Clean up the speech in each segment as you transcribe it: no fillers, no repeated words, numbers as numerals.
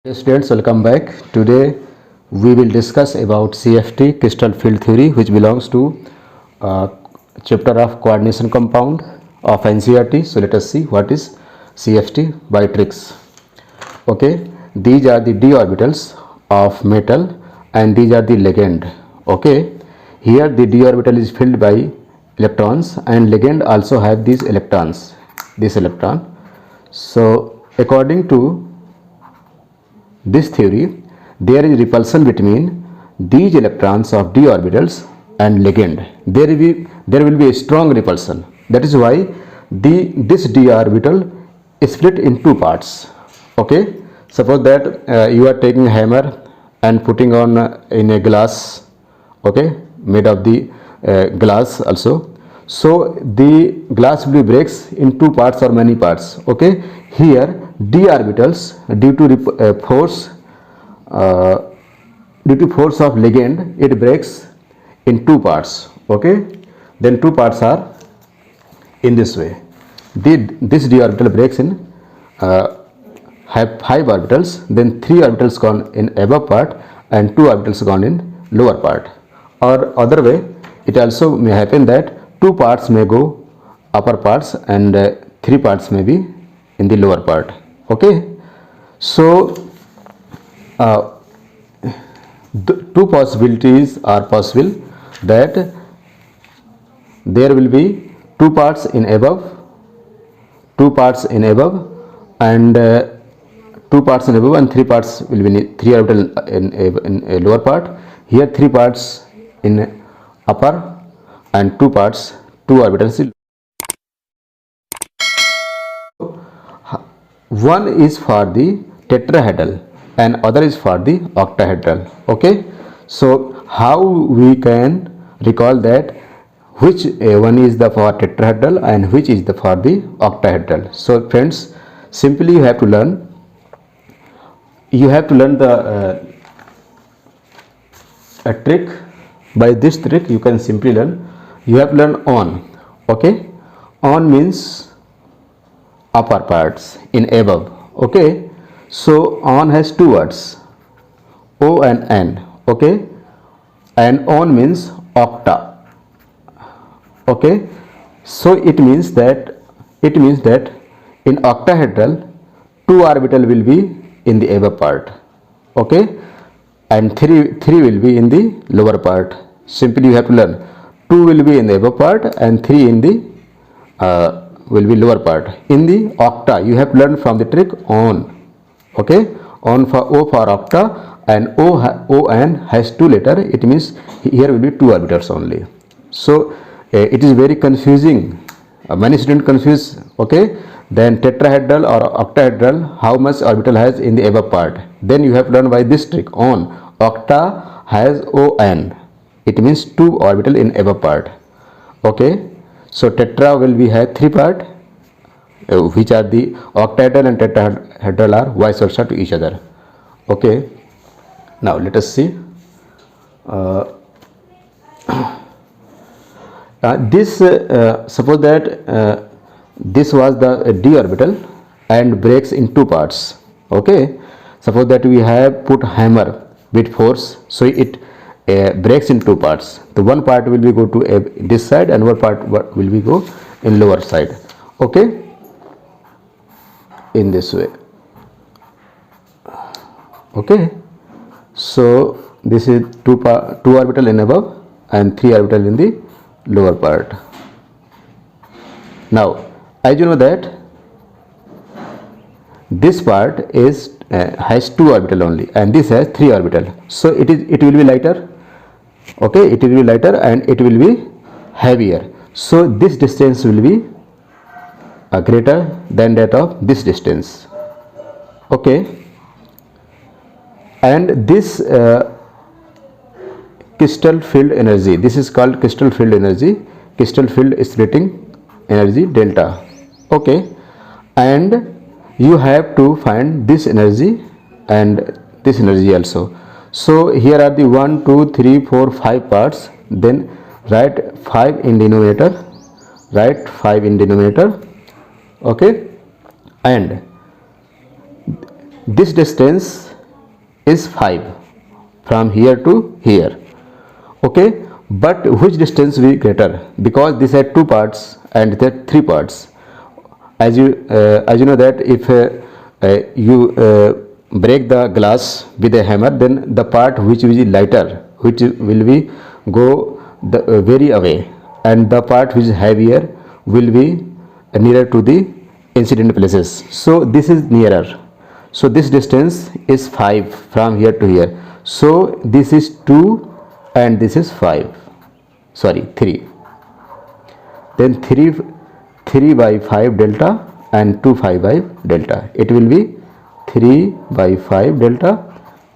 Hey students, welcome back. Today we will discuss about CFT, crystal field theory, which belongs to uh, chapter of coordination compound of NCERT. So let us see what is CFT by tricks. Okay, these are the d orbitals of metal and these are the ligand. Okay, here the d orbital is filled by electrons and ligand also have these electrons, this electron. So according to this theory, there is repulsion between these electrons of d orbitals and ligand. There will be a strong repulsion. That is why this d orbital is split in two parts. Okay, suppose that you are taking a hammer and putting on in a glass. Okay, made of the glass also. So the glass will be breaks in two parts or many parts. Okay, here d orbitals due to force of ligand, it breaks in two parts. Okay, then two parts are in this way. This d orbital breaks in have 5 orbitals, then 3 orbitals gone in above part and 2 orbitals gone in lower part. Or other way, it also may happen that 2 parts may go upper parts and 3 parts may be in the lower part. Okay, so the two possibilities are possible, that there will be 2 parts in above, 2 parts in above and 2 parts in above and 3 parts will be 3 orbital in a lower part. Here 3 parts in upper and 2 parts, 2 orbitals in. One is for the tetrahedral and other is for the octahedral. Okay, so how we can recall that which one is the for tetrahedral and which is the for the octahedral? So friends, simply you have to learn the a trick. By this trick you can simply learn, you have to learn on. Okay, on means upper parts in above. Okay, so on has two words, O and N. Okay, and on means octa. Okay, so it means that in octahedral 2 orbital will be in the above part. Okay, and 3 will be in the lower part. Simply you have to learn 2 will be in the above part and 3 in the will be lower part. In the octa you have to learn from the trick on. Okay, on for O for octa and O N has 2 letter, it means here will be 2 orbitals only. So it is very confusing, many students confuse. Okay, then tetrahedral or octahedral, how much orbital has in the above part, then you have to learn by this trick on. Octa has On, it means 2 orbital in above part. Okay, so tetra will be have 3 part, which are the octahedral and tetrahedral are vice versa to each other. Okay, now let us see this. Suppose that this was the d orbital and breaks in 2 parts. Okay, suppose that we have put hammer with force, so it breaks in 2 parts. The one part will be go to this side and one part will be go in lower side. Okay, in this way. Okay, so this is 2 orbital in above and 3 orbital in the lower part. Now as you know that this part is has 2 orbital only and this has 3 orbital, so it will be lighter. Okay, it will be lighter and it will be heavier, so this distance will be greater than that of this distance. Okay, and this crystal field energy, this is called crystal field energy, crystal field splitting energy delta. Okay, and you have to find this energy and this energy also. So here are the 1 2 3 4 5 parts, then write 5 in denominator, write 5 in denominator. Okay, and this distance is 5 from here to here. Okay, but which distance will be greater? Because these are two parts and there are three parts. As you know that if you break the glass with a hammer, then the part which is lighter, which will be go the very away, and the part which is heavier will be nearer to the incident places. So this is nearer. So this distance is 5 from here to here. So this is 2 and this is 5, sorry 3. Then 3 by 5 delta and 2 5 by delta. It will be 3 by 5 delta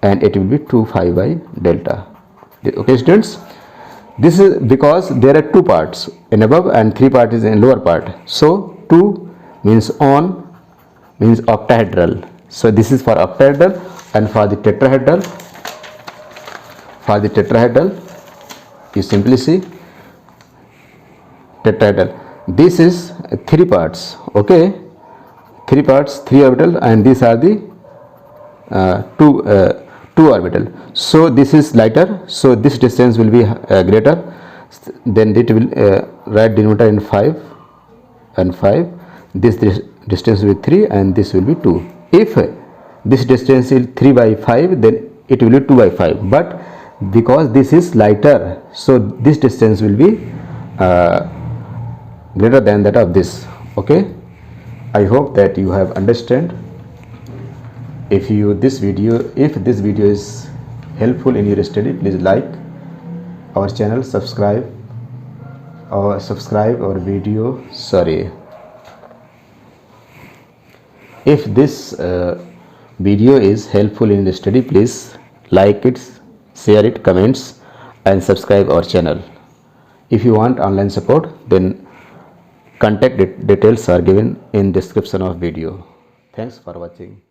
and it will be 2 5 by delta. Okay students, this is because there are two parts in above and three parts is in lower part. So 2 means on, means octahedral. So this is for octahedral, and for the tetrahedral, you simply see tetrahedral. This is three parts. Okay, three parts, three orbital, and these are the two orbital. So this is lighter, so this distance will be greater. Then it will write denominator in 5 and 5. This distance will be 3 and this will be 2. If this distance is 3 by 5, then it will be 2 by 5. But because this is lighter, so this distance will be greater than that of this. Okay, I hope that you have understand. If this video is helpful in your study, please like our channel, subscribe our video. If this video is helpful in the study, please like it, share it, comments, and subscribe our channel. If you want online support, then contact details are given in description of video. Thanks for watching.